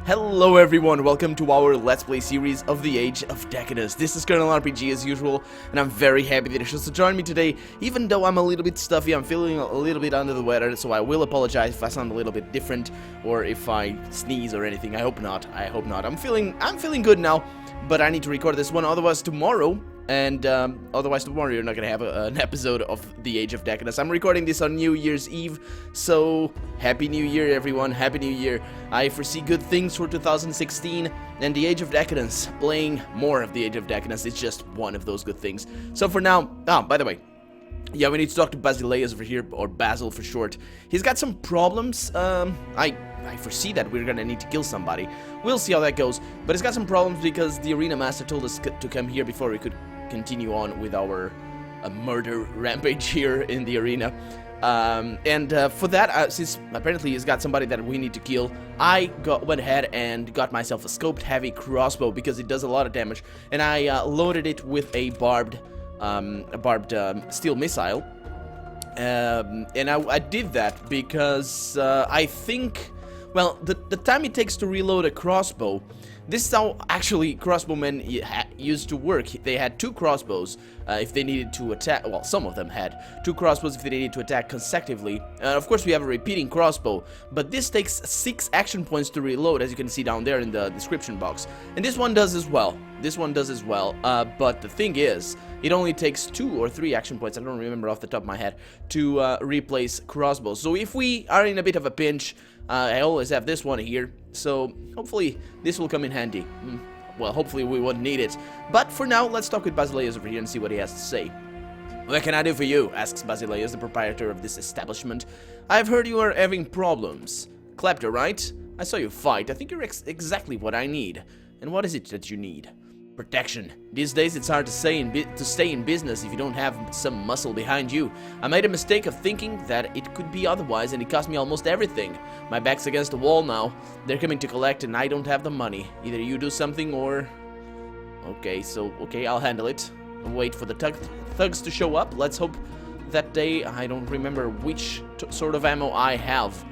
Hello everyone, welcome to our Let's Play series of the Age of Decadence. This is Colonel RPG as usual, and I'm very happy that you chose to join me today. Even though I'm a little bit stuffy, I'm feeling a little bit under the weather, so I will apologize if I sound a little bit different, or if I sneeze or anything. I hope not, I'm feeling good now, but I need to record this one, otherwise tomorrow you're not gonna have an episode of the Age of Decadence. I'm recording this on New Year's Eve, so Happy New Year everyone, Happy New Year. I foresee good things for 2016, and the Age of Decadence, playing more of the Age of Decadence is just one of those good things. So for now, by the way, yeah, we need to talk to Basileus over here, or Basil for short. He's got some problems. I foresee that we're gonna need to kill somebody. We'll see how that goes, but he's got some problems because the arena master told us to come here before we could continue on with our murder rampage here in the arena. For that, since apparently he's got somebody that we need to kill, I went ahead and got myself a scoped heavy crossbow because it does a lot of damage, and I loaded it with a barbed steel missile. And I did that because I think, well, the time it takes to reload a crossbow, this is how actually crossbowmen used to work. They had two crossbows if they needed to attack. Well, some of them had two crossbows if they needed to attack consecutively. Of course, we have a repeating crossbow, but this takes 6 action points to reload, as you can see down there in the description box. And this one does as well. But the thing is, it only takes 2 or 3 action points, I don't remember off the top of my head, to replace crossbows. So if we are in a bit of a pinch, I always have this one here, so hopefully this will come in handy. Well, hopefully we won't need it. But for now, let's talk with Basileus over here and see what he has to say. "What can I do for you?" asks Basileus, the proprietor of this establishment. "I've heard you are having problems. Klepto, right? I saw you fight. I think you're exactly what I need. And what is it that you need?" "Protection. These days it's hard to stay in business if you don't have some muscle behind you. I made a mistake of thinking that it could be otherwise, and it cost me almost everything. My back's against the wall now. They're coming to collect and I don't have the money. Either you do something or..." Okay, I'll handle it. Wait for the thugs to show up. Let's hope that I don't remember which sort of ammo I have.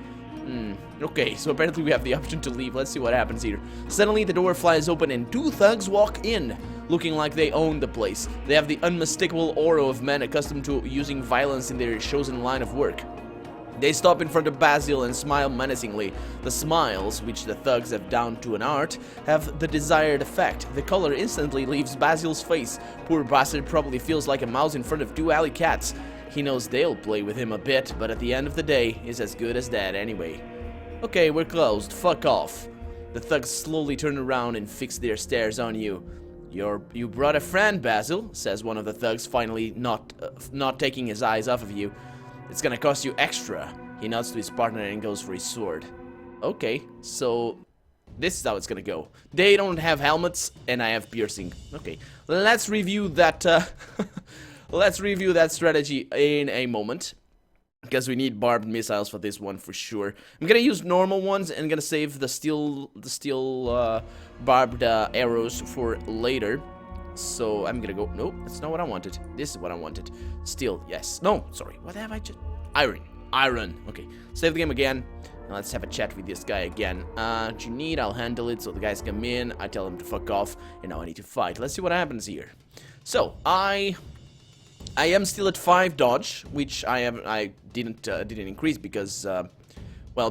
Okay, so apparently we have the option to leave. Let's see what happens here. Suddenly the door flies open and 2 thugs walk in, looking like they own the place. They have the unmistakable aura of men accustomed to using violence in their chosen line of work. They stop in front of Basil and smile menacingly. The smiles, which the thugs have down to an art, have the desired effect. The color instantly leaves Basil's face. Poor bastard probably feels like a mouse in front of 2 alley cats. He knows they'll play with him a bit, but at the end of the day, he's as good as dead anyway. "Okay, we're closed. Fuck off." The thugs slowly turn around and fix their stares on you. You brought a friend, Basil," says one of the thugs, finally not taking his eyes off of you. "It's gonna cost you extra." He nods to his partner and goes for his sword. Okay, so this is how it's gonna go. They don't have helmets, and I have piercing. Okay, let's review that. Let's review that strategy in a moment, because we need barbed missiles for this one for sure. I'm gonna use normal ones and gonna save the steel barbed arrows for later. So I'm gonna go. No, that's not what I wanted. This is what I wanted. Steel, yes. No, sorry. What have I just? Iron. Okay, save the game again. Now let's have a chat with this guy again. What you need? I'll handle it. So the guys come in. I tell them to fuck off, and now I need to fight. Let's see what happens here. So I am still at 5 dodge, which I didn't increase because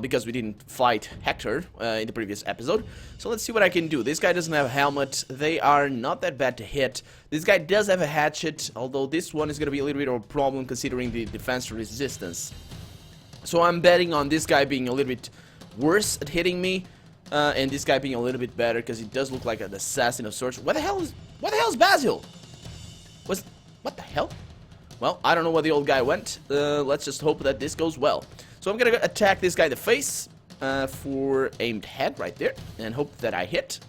because we didn't fight Hector in the previous episode. So let's see what I can do. This guy doesn't have a helmet. They are not that bad to hit. This guy does have a hatchet, although this one is going to be a little bit of a problem considering the defense resistance. So I'm betting on this guy being a little bit worse at hitting me, and this guy being a little bit better because he does look like an assassin of sorts. What the hell is Basil? What the hell? Well, I don't know where the old guy went. Let's just hope that this goes well. So I'm gonna attack this guy in the face for aimed head right there, and hope that I hit.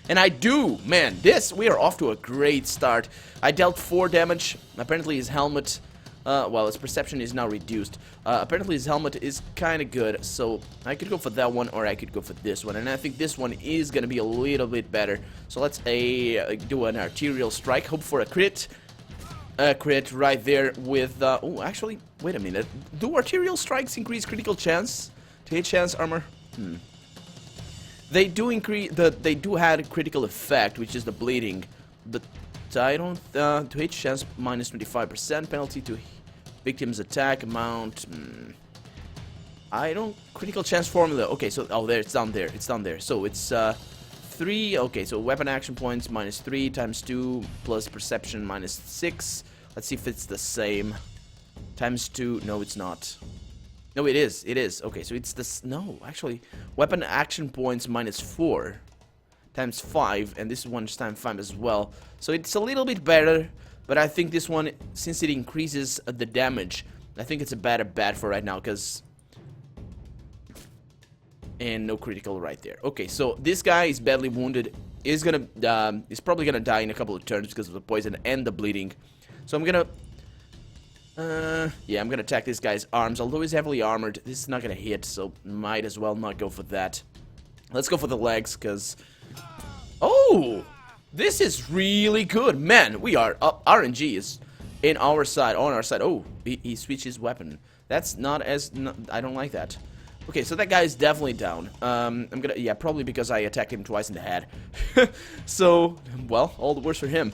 And I do! Man, we are off to a great start. I dealt 4 damage. Apparently his helmet, well, his perception is now reduced. Apparently his helmet is kinda good, so I could go for that one, or I could go for this one. And I think this one is gonna be a little bit better. So let's do an arterial strike, hope for a crit. Crit right there with, oh, actually, wait a minute. Do arterial strikes increase critical chance to hit chance armor? They do increase they do have a critical effect, which is the bleeding. But I don't to hit chance minus 25% penalty to victim's attack amount. I don't critical chance formula. Okay, so there it's down there. It's down there. So it's 3. Okay, so weapon action points minus 3 times 2 plus perception minus 6. Let's see if it's the same. Times 2. No, it's not. No, it is. It is. Okay, so it's this. No, actually, weapon action points minus 4 times 5, and this one's times 5 as well. So it's a little bit better, but I think this one, since it increases the damage, I think it's a better bet for right now, because. And no critical right there. Okay, so this guy is badly wounded. He's probably gonna die in a couple of turns because of the poison and the bleeding. So I'm gonna. Yeah, I'm gonna attack this guy's arms. Although he's heavily armored, this is not gonna hit, so might as well not go for that. Let's go for the legs, because... Oh! This is really good! Man, we are... RNG is in our side, on our side. Oh, he switched his weapon. That's not as... No, I don't like that. Okay, so that guy is definitely down. I'm gonna... Yeah, probably because I attacked him twice in the head. So, well, all the worse for him.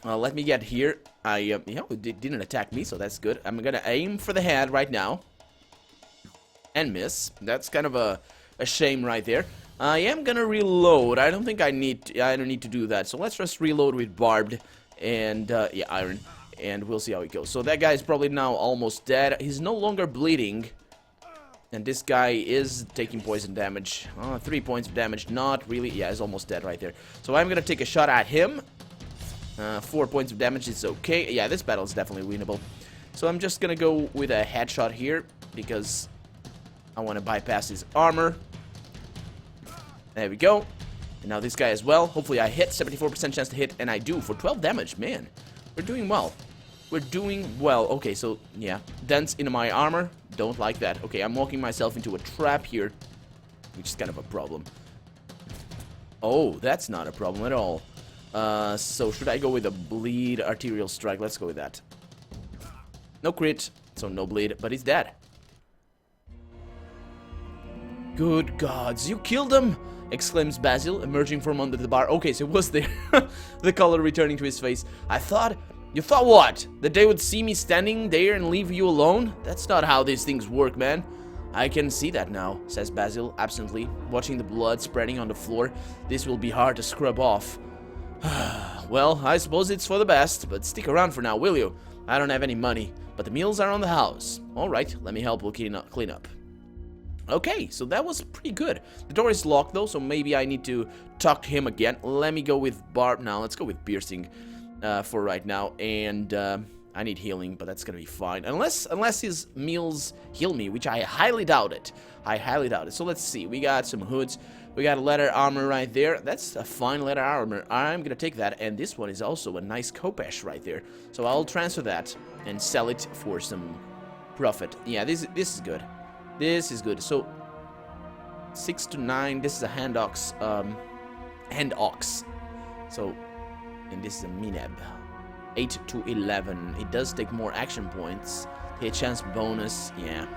Let me get here. It didn't attack me, so that's good. I'm gonna aim for the head right now. And miss. That's kind of a shame right there. I am gonna reload. I don't think I need to do that. So let's just reload with barbed and, yeah, iron. And we'll see how it goes. So that guy is probably now almost dead. He's no longer bleeding. And this guy is taking poison damage. 3 points of damage. Not really. Yeah, he's almost dead right there. So I'm gonna take a shot at him. 4 points of damage is okay. Yeah, this battle is definitely winnable. So I'm just gonna go with a headshot here, because I want to bypass his armor. There we go. And now this guy as well. Hopefully I hit. 74% chance to hit, and I do for 12 damage. Man, we're doing well. We're doing well. Okay, so yeah, dents into my armor. Don't like that. Okay, I'm walking myself into a trap here, which is kind of a problem. Oh, that's not a problem at all. So should I go with a bleed arterial strike? Let's go with that. No crit, so no bleed, but he's dead. Good gods, you killed him! Exclaims Basil, emerging from under the bar. Okay, so it was there. The color returning to his face. You thought what? That they would see me standing there and leave you alone? That's not how these things work, man. I can see that now, says Basil, absently, watching the blood spreading on the floor. This will be hard to scrub off. Well, I suppose it's for the best, but stick around for now, will you? I don't have any money, but the meals are on the house. Alright, let me help. We'll clean up. Okay, so that was pretty good. The door is locked though, so maybe I need to talk to him again. Let me go with Barb now. Let's go with piercing for right now. And I need healing, but that's gonna be fine. Unless his meals heal me, which I highly doubt it. So let's see. We got some hoods. We got a leather armor right there. That's a fine leather armor. I'm gonna take that. And this one is also a nice Kopesh right there. So I'll transfer that and sell it for some profit. Yeah, this is good. This is good. So 6 to 9. This is a hand ox. So, and this is a Mineb. 8 to 11. It does take more action points. Hit chance bonus. Yeah,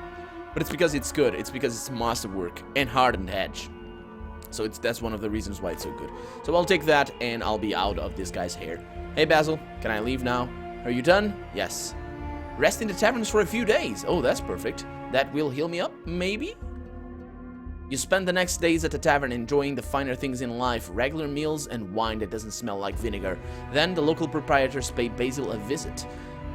but it's because it's good. It's because it's masterwork and hardened edge. So that's one of the reasons why it's so good. So I'll take that, and I'll be out of this guy's hair. Hey Basil, can I leave now? Are you done? Yes. Rest in the taverns for a few days. Oh, that's perfect. That will heal me up, maybe? You spend the next days at the tavern enjoying the finer things in life, regular meals and wine that doesn't smell like vinegar. Then the local proprietors pay Basil a visit.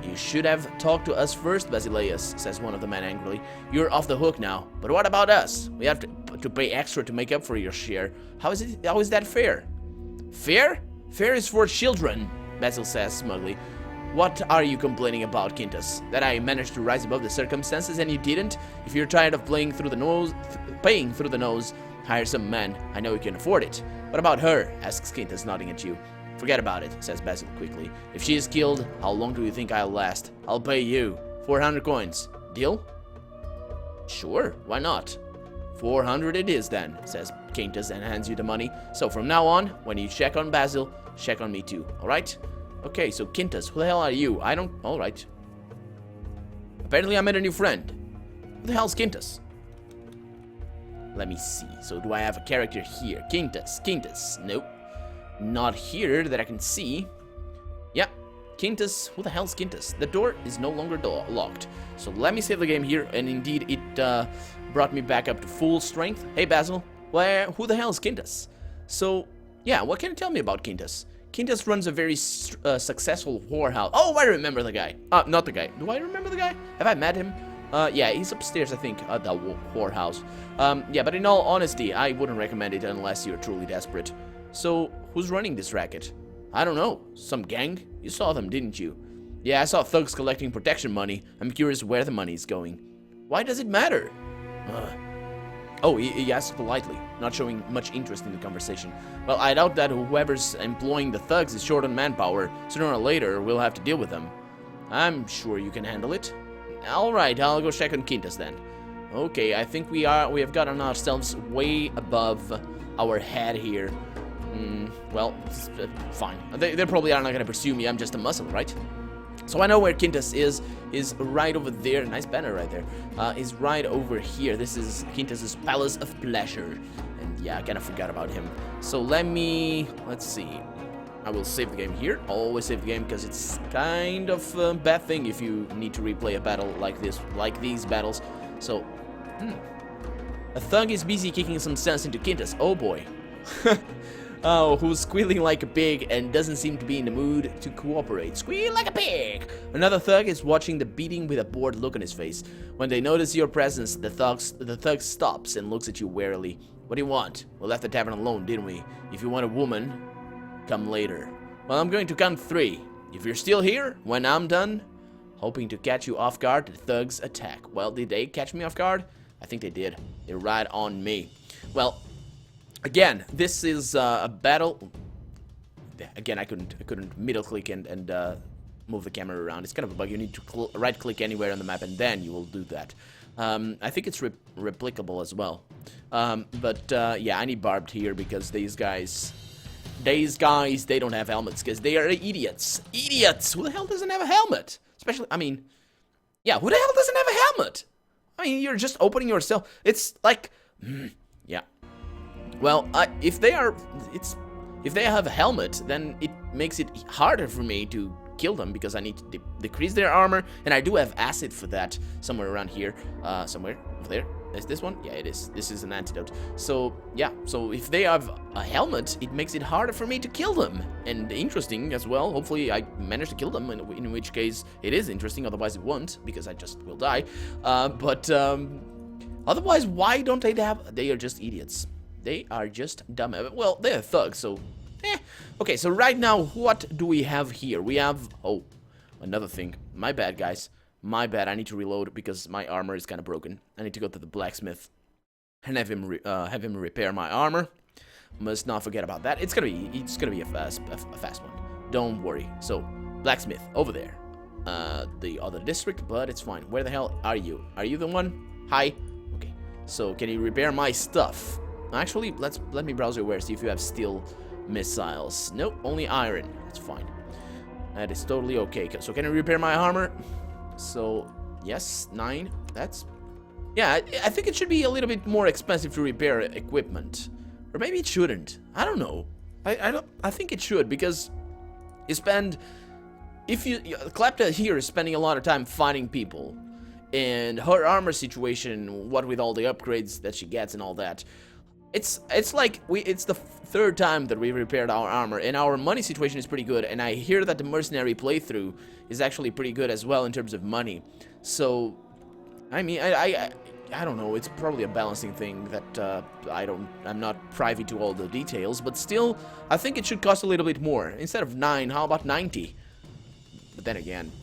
You should have talked to us first, Basileus, says one of the men angrily. You're off the hook now. But what about us? We have to pay extra to make up for your share. How is that fair? Fair? Fair is for children, Basil says smugly. What are you complaining about, Kinas? That I managed to rise above the circumstances and you didn't? If you're tired of paying through the nose, hire some men. I know you can afford it. What about her? Asks Kinas, nodding at you. Forget about it, says Basil quickly. If she is killed, how long do you think I'll last? I'll pay you. 400 coins. Deal? Sure, why not? 400 it is then, says Kinas and hands you the money. So from now on, when you check on Basil, check on me too, alright? Okay, so Kinas, who the hell are you? Alright. Apparently I met a new friend. Who the hell's Kinas? Let me see. So do I have a character here? Kinas. Nope. Not here that I can see. Yeah. Kinas. Who the hell's Kinas? The door is no longer locked. So let me save the game here. And indeed, it brought me back up to full strength. Hey, Basil. Who the hell is Kinas? So, yeah, what can you tell me about Kinas? Kinas runs a very successful whorehouse. Oh, I remember the guy. Not the guy. Do I remember the guy? Have I met him? Yeah, he's upstairs, I think, at the whorehouse. Yeah, but in all honesty, I wouldn't recommend it unless you're truly desperate. So, who's running this racket? I don't know. Some gang? You saw them, didn't you? Yeah, I saw thugs collecting protection money. I'm curious where the money's going. Why does it matter? Oh, he asked politely, not showing much interest in the conversation. Well, I doubt that whoever's employing the thugs is short on manpower. Sooner or later, we'll have to deal with them. I'm sure you can handle it. Alright, I'll go check on Kinas then. Okay, I think we have gotten ourselves way above our head here. Well, fine. They probably are not gonna pursue me, I'm just a muscle, right? So I know where Kinas is right over there. Nice banner right there. Is right over here. This is Kinas' Palace of Pleasure. And yeah, I kind of forgot about him. So let's see. I will save the game here. Always save the game because it's kind of a bad thing if you need to replay a battle like this, like these battles. So, a thug is busy kicking some sense into Kinas. Oh boy. Oh, who's squealing like a pig and doesn't seem to be in the mood to cooperate. Squeal like a pig! Another thug is watching the beating with a bored look on his face. When they notice your presence, the thug stops and looks at you warily. What do you want? We left the tavern alone, didn't we? If you want a woman, come later. Well, I'm going to count 3. If you're still here, when I'm done, hoping to catch you off guard, the thugs attack. Well, did they catch me off guard? I think they did. They're right on me. Well, again, this is a battle. Again, I couldn't middle click and move the camera around. It's kind of a bug. You need to right click anywhere on the map and then you will do that. I think it's replicable as well. Yeah, I need barbed here because these guys, they don't have helmets because they are idiots. Idiots! Who the hell doesn't have a helmet? Especially, I mean, yeah, who the hell doesn't have a helmet? I mean, you're just opening yourself. It's like, yeah. Well, if they have a helmet, then it makes it harder for me to kill them because I need to decrease their armor, and I do have acid for that somewhere around here, somewhere over there. Is this one? Yeah, it is. This is an antidote. So yeah, so if they have a helmet, it makes it harder for me to kill them, and interesting as well. Hopefully, I manage to kill them, in which case it is interesting. Otherwise, it won't because I just will die. Otherwise, why don't they have? They are just idiots. They are just dumb. Well, they're thugs, so okay, so right now, what do we have here? We have, oh, another thing. My bad, guys. My bad. I need to reload because my armor is kind of broken. I need to go to the blacksmith and have him repair my armor. Must not forget about that. It's gonna be a fast one. Don't worry. So, blacksmith over there. The other district, but it's fine. Where the hell are you? Are you the one? Hi. Okay. So, can you repair my stuff? Actually, let me browse your wares, see if you have steel missiles. Nope, only iron. That's fine. That is totally okay. So can you repair my armor? So, yes, 9. That's... Yeah, I think it should be a little bit more expensive to repair equipment. Or maybe it shouldn't. I don't know. I think it should, because you spend... Klepta here is spending a lot of time fighting people. And her armor situation, what with all the upgrades that she gets and all that... It's like it's the 3rd time that we repaired our armor, and our money situation is pretty good, and I hear that the mercenary playthrough is actually pretty good as well in terms of money. So, I mean, I don't know, it's probably a balancing thing that I'm not privy to all the details, but still, I think it should cost a little bit more. Instead of 9, how about 90? But then again,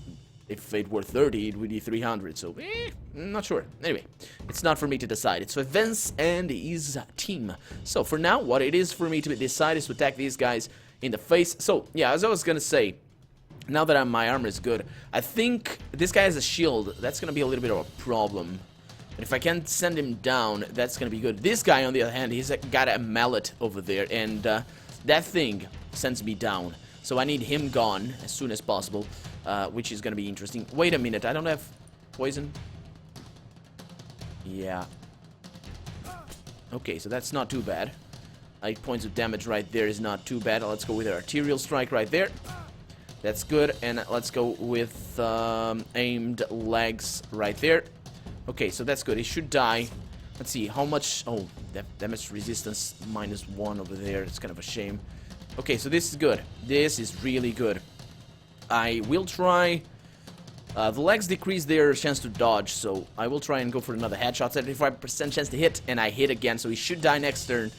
if it were 30, it would be 300, so, I'm not sure. Anyway, it's not for me to decide. It's for Vince and his team. So, for now, what it is for me to decide is to attack these guys in the face. So, yeah, as I was gonna say, now that my armor is good, I think this guy has a shield. That's gonna be a little bit of a problem. But if I can send him down, that's gonna be good. This guy, on the other hand, he's got a mallet over there, and that thing sends me down. So I need him gone as soon as possible, which is gonna be interesting. Wait a minute, I don't have poison. Yeah. Okay, so that's not too bad. 8 points of damage right there is not too bad. Let's go with an arterial strike right there. That's good. And let's go with aimed legs right there. Okay, so that's good. He should die. Let's see, how much... Oh, damage resistance -1 over there. It's kind of a shame. Okay, so this is good. This is really good. I will try... the legs decrease their chance to dodge, so I will try and go for another headshot. 75% chance to hit, and I hit again, so he should die next turn.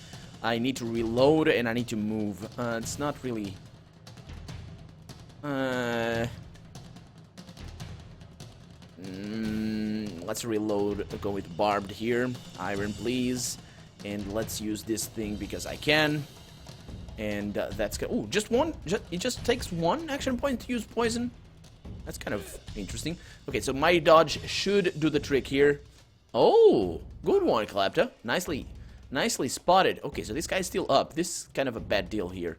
I need to reload, and I need to move. It's not really... let's reload. Go with barbed here. Iron, please. And let's use this thing because I can. And that's good. Oh, just one. It just takes 1 action point to use poison. That's kind of interesting. Okay, so my dodge should do the trick here. Oh, good one, Clapta. Nicely spotted. Okay, so this guy's still up. This is kind of a bad deal here.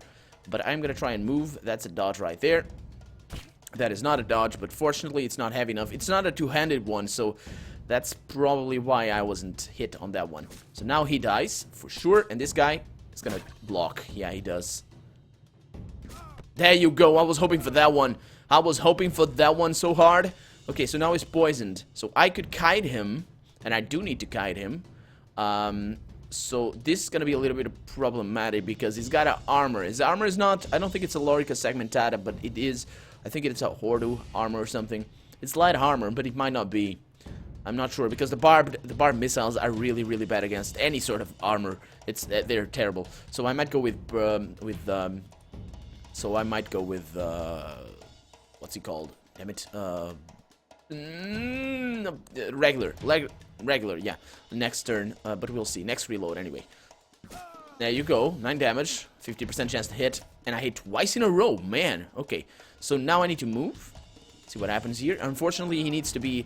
But I'm gonna try and move. That's a dodge right there. That is not a dodge, but fortunately it's not heavy enough. It's not a two-handed one, so that's probably why I wasn't hit on that one. So now he dies, for sure, and this guy is gonna block. Yeah, he does. There you go. I was hoping for that one. I was hoping for that one so hard. Okay, so now he's poisoned. So I could kite him, and I do need to kite him. So this is gonna be a little bit problematic because he's got an armor. His armor is not... I don't think it's a Lorica segmentata, but it is... I think it's a Hordu armor or something. It's light armor, but it might not be. I'm not sure because the barbed missiles are really bad against any sort of armor. They're terrible. So I might go with what's he called? Damn it. Regular, yeah. Next turn, but we'll see. Next reload anyway. There you go. 9 damage, 50% chance to hit, and I hit twice in a row. Man, okay. So now I need to move. See what happens here. Unfortunately, he needs to be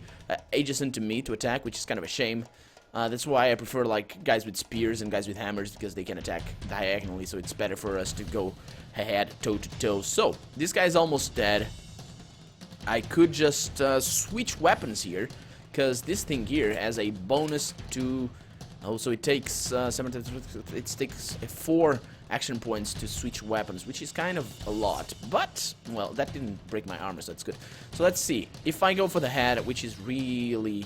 adjacent to me to attack, which is kind of a shame. That's why I prefer like guys with spears and guys with hammers because they can attack diagonally. So it's better for us to go ahead, toe to toe. So this guy's almost dead. I could just switch weapons here because this thing here has a bonus to... Oh, so it takes it takes 4 action points to switch weapons, which is kind of a lot. But, well, that didn't break my armor, so that's good. So let's see. If I go for the head, which is really...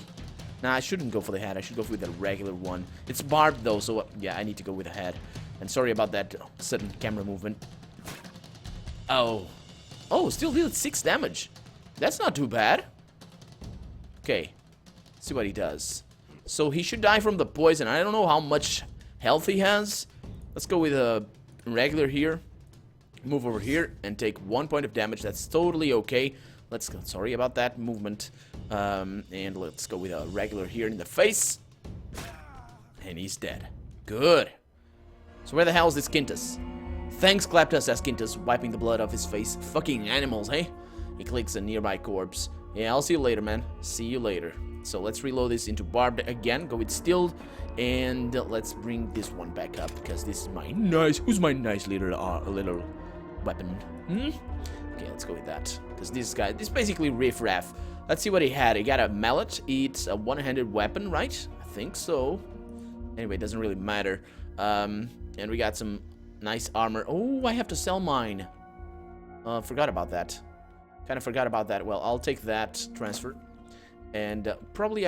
Nah, I shouldn't go for the head. I should go for the regular one. It's barbed, though, so yeah, I need to go with the head. And sorry about that sudden camera movement. Oh. Oh, still deals 6 damage. That's not too bad. Okay. Let's see what he does. So he should die from the poison. I don't know how much health he has. Let's go with a regular here. Move over here and take 1 point of damage. That's totally okay. Let's go. Sorry about that movement. And let's go with a regular here in the face. And he's dead. Good. So where the hell is this Kinas? Thanks, Clapta, says Kinas, wiping the blood off his face. Fucking animals, hey? He clicks a nearby corpse. Yeah, I'll see you later, man. See you later. So let's reload this into barbed again. Go with stilled. And let's bring this one back up. Because this is my nice... Who's my nice little weapon? Okay, let's go with that. Because this guy... This is basically riff-raff. Let's see what he had. He got a mallet. It's a one-handed weapon, right? I think so. Anyway, it doesn't really matter. And we got some nice armor. Oh, I have to sell mine. Forgot about that. Kind of forgot about that. Well, I'll take that transfer. And probably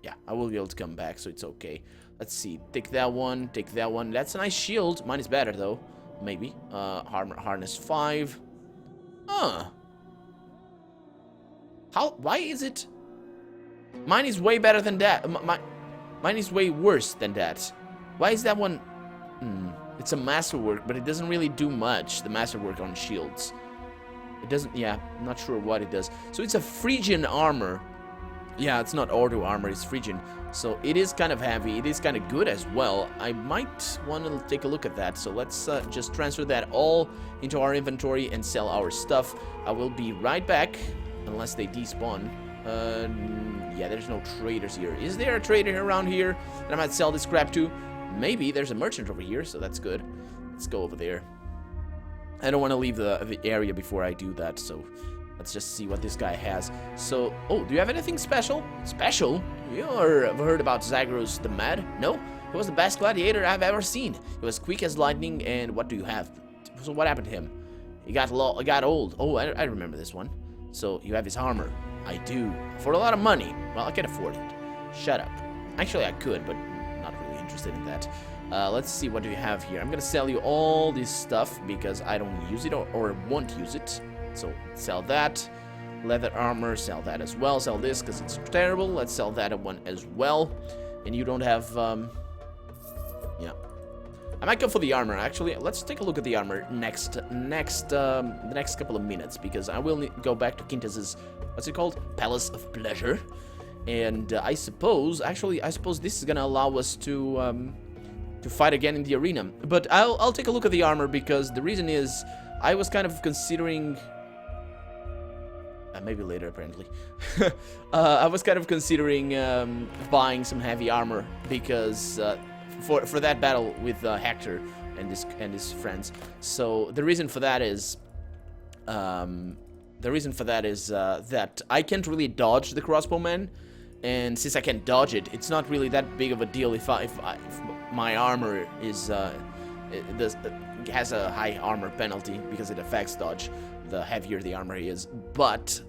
yeah, I will be able to come back, so it's okay. Let's see. Take that one. Take that one. That's a nice shield. Mine is better, though. Maybe. Harness 5. Huh. Why is it... Mine is way better than that. Mine is way worse than that. Why is that one... It's a masterwork, but it doesn't really do much, the masterwork on shields. It doesn't... Yeah, I'm not sure what it does. So it's a Phrygian armor. Yeah, it's not Ordo armor, it's Phrygian. So it is kind of heavy. It is kind of good as well. I might want to take a look at that. So let's just transfer that all into our inventory and sell our stuff. I will be right back, unless they despawn. Yeah, there's no traders here. Is there a trader around here that I might sell this crap to? Maybe. There's a merchant over here, so that's good. Let's go over there. I don't want to leave the area before I do that, so Let's just see what this guy has. So, oh, do you have anything special? Special? You ever heard about Zagros the Mad? No? He was the best gladiator I've ever seen. He was quick as lightning, and what do you have? So what happened to him? He got old. Oh, I remember this one. So, you have his armor. I do. For a lot of money. Well, I can afford it. Shut up. Actually, I could, but not really interested in that. Let's see, what do you have here? I'm gonna sell you all this stuff because I don't use it or won't use it. So, sell that. Leather armor, sell that as well. Sell this because it's terrible. Let's sell that one as well. And you don't have, yeah. I might go for the armor, actually. Let's take a look at the armor the next couple of minutes, because I will go back to Kinas's, what's it called? Palace of Pleasure. And I suppose this is gonna allow us to fight again in the arena. But I'll take a look at the armor, because the reason is I was kind of considering... maybe later, apparently. I was kind of considering buying some heavy armor, because for that battle with Hector and his friends. So the reason for that is that I can't really dodge the crossbowman, and since I can't dodge it, it's not really that big of a deal if my armor is has a high armor penalty, because it affects dodge the heavier the armor is, but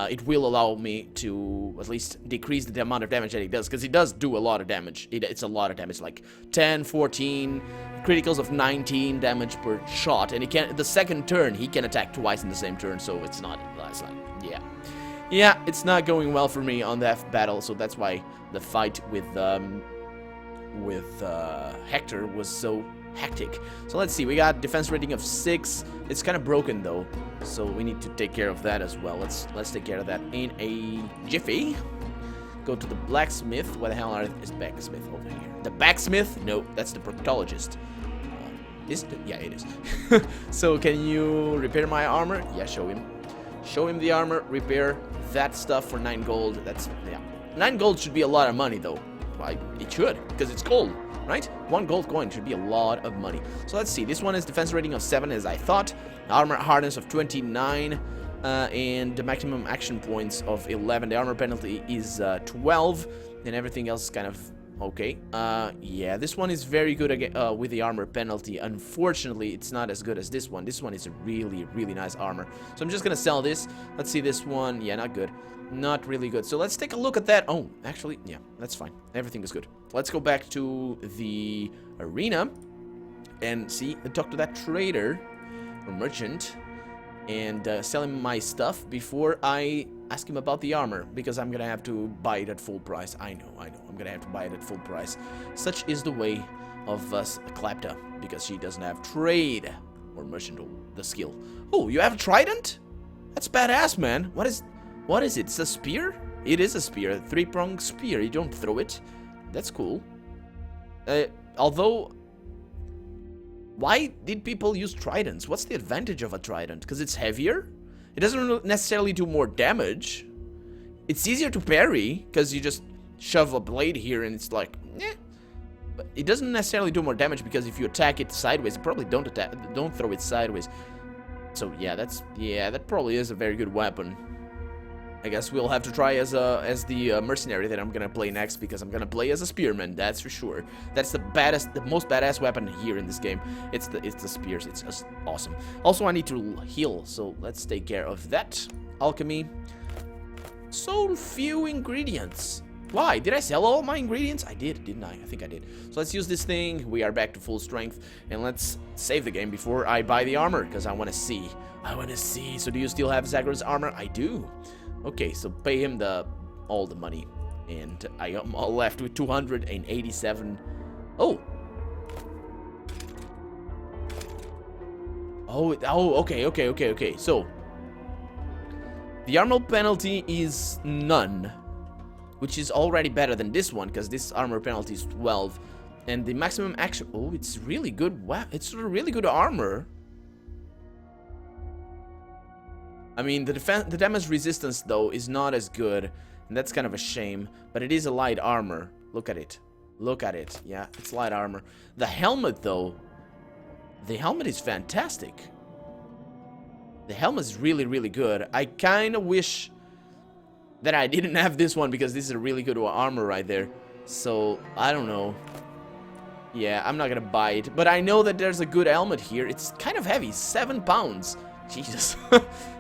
it will allow me to at least decrease the amount of damage that it does, because it does do a lot of damage. It's a lot of damage, like 10, 14, criticals of 19 damage per shot, and the second turn he can attack twice in the same turn, so it's like, yeah, it's not going well for me on that battle, so that's why the fight with Hector was so hectic. So let's see, we got defense rating of 6. It's kind of broken though, so we need to take care of that as well. Let's take care of that in a jiffy. Go to the blacksmith. What the hell is blacksmith over here? The backsmith? No, that's the proctologist. Is it? Yeah, it is. So can you repair my armor? Yeah, show him. Show him the armor. Repair that stuff for 9 gold. That's, yeah, 9 gold should be a lot of money though. It should, because it's gold. Right? 1 gold coin should be a lot of money. So let's see. This one is defense rating of 7, as I thought. Armor hardness of 29. And the maximum action points of 11. The armor penalty is 12. And everything else is kind of okay. Yeah, this one is very good again, with the armor penalty. Unfortunately, it's not as good as this one. This one is a really, really nice armor. So I'm just going to sell this. Let's see this one. Yeah, not good. Not really good. So let's take a look at that. Oh, actually, yeah, that's fine. Everything is good. Let's go back to the arena and talk to that trader or merchant and sell him my stuff before I ask him about the armor, because I'm gonna have to buy it at full price. I know. I'm gonna have to buy it at full price. Such is the way of us Klepta, because she doesn't have trade or merchant the skill. Oh, you have a trident? That's badass, man. What is it? It's a spear? It is a spear. A 3-pronged spear. You don't throw it. That's cool. Although, why did people use tridents? What's the advantage of a trident? Because it's heavier? It doesn't necessarily do more damage. It's easier to parry, because you just shove a blade here and it's like, eh. But it doesn't necessarily do more damage, because if you attack it sideways, you probably don't throw it sideways. So yeah, that probably is a very good weapon. I guess we'll have to try as the mercenary that I'm gonna play next, because I'm gonna play as a spearman. That's for sure. That's the most badass weapon here in this game. It's the spears. It's just awesome. Also, I need to heal, so let's take care of that. Alchemy. So few ingredients. Why? Did I sell all my ingredients? I did, didn't I? I think I did. So let's use this thing. We are back to full strength, and let's save the game before I buy the armor, because I want to see. So do you still have Zagros' armor? I do. Okay, so pay him all the money, and I am all left with 287. Oh, okay. So the armor penalty is none, which is already better than this one, because this armor penalty is 12, and the maximum action. Oh, it's really good. Wow, it's a really good armor. I mean, the damage resistance, though, is not as good, and that's kind of a shame, but it is a light armor. Look at it. Yeah, it's light armor. The helmet, though, the helmet is fantastic. The helmet is really, really good. I kind of wish that I didn't have this one because this is a really good armor right there. So, I don't know. Yeah, I'm not gonna buy it. But I know that there's a good helmet here. It's kind of heavy. 7 pounds. Jesus.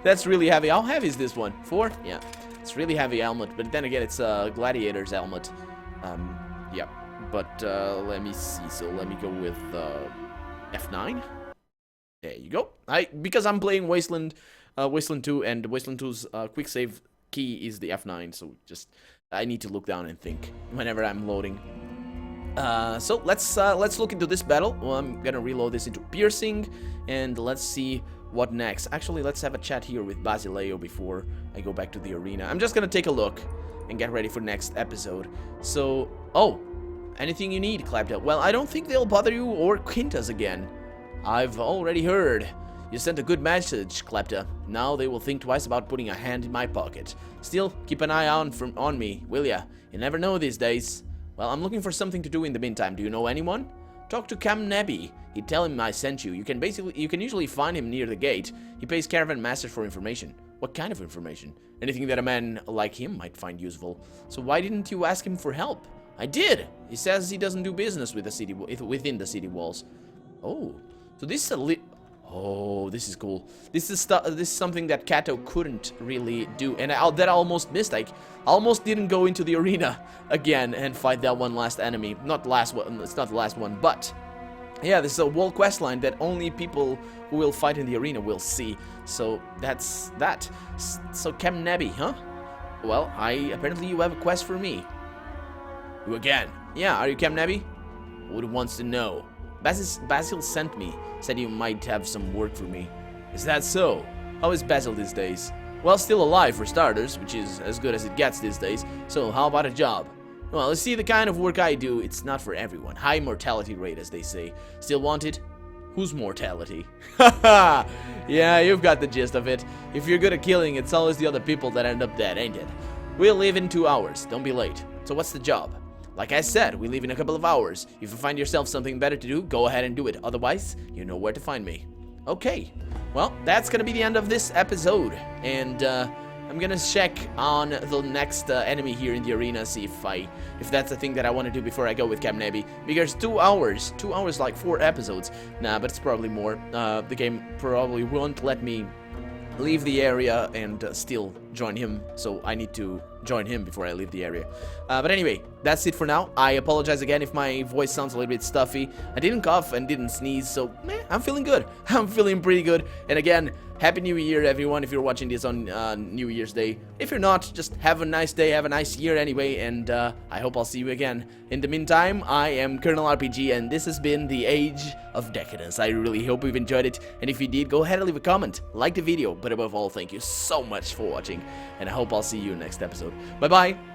That's really heavy. How heavy is this one? 4? Yeah. It's really heavy helmet. But then again, it's a gladiator's helmet. Yeah. But, let me see. So, let me go with, F9. There you go. Because I'm playing Wasteland 2, and Wasteland 2's quick save key is the F9, so just I need to look down and think whenever I'm loading. So let's look into this battle. Well, I'm gonna reload this into piercing, and let's see what next. Actually, let's have a chat here with Basileo before I go back to the arena. I'm just gonna take a look and get ready for next episode. So, oh, anything you need, Klepta? Well, I don't think they'll bother you or Kinas again. I've already heard. You sent a good message, Klepta. Now they will think twice about putting a hand in my pocket. Still, keep an eye on me, will ya? You never know these days. Well, I'm looking for something to do in the meantime. Do you know anyone? Talk to Cam Nebby. He'd tell him I sent you. You can usually find him near the gate. He pays caravan masters for information. What kind of information? Anything that a man like him might find useful. So why didn't you ask him for help? I did. He says he doesn't do business with the city within the city walls. Oh. So this is oh, this is cool. This is something that Kato couldn't really do, and that I almost missed. I almost didn't go into the arena again and fight that one last enemy. Not the last one. It's not the last one, but yeah, this is a wall quest line that only people who will fight in the arena will see. So that's that. So Cam Nebby, huh? Well, apparently you have a quest for me. You again? Yeah, are you Cam Nebby? Who wants to know? Basil sent me, said you might have some work for me. Is that so? How is Basil these days? Well, still alive for starters, which is as good as it gets these days, so how about a job? Well, you see, the kind of work I do, it's not for everyone. High mortality rate, as they say. Still want it? Whose mortality? Haha! Yeah, you've got the gist of it. If you're good at killing, it's always the other people that end up dead, ain't it? We'll leave in 2 hours, don't be late. So what's the job? Like I said, we leave in a couple of hours. If you find yourself something better to do, go ahead and do it. Otherwise, you know where to find me. Okay. Well, that's gonna be the end of this episode. And, I'm gonna check on the next enemy here in the arena, see if that's the thing that I want to do before I go with Cam Nebby. Because 2 hours, like 4 episodes. Nah, but it's probably more. The game probably won't let me leave the area and still join him, so I need to join him before I leave the area. But anyway, that's it for now. I apologize again if my voice sounds a little bit stuffy. I didn't cough and didn't sneeze, so I'm feeling good. I'm feeling pretty good. And again, Happy New Year, everyone, if you're watching this on New Year's Day. If you're not, just have a nice day, have a nice year anyway, and I hope I'll see you again. In the meantime, I am Colonel RPG, and this has been the Age of Decadence. I really hope you've enjoyed it, and if you did, go ahead and leave a comment, like the video, but above all, thank you so much for watching, and I hope I'll see you next episode. Bye-bye!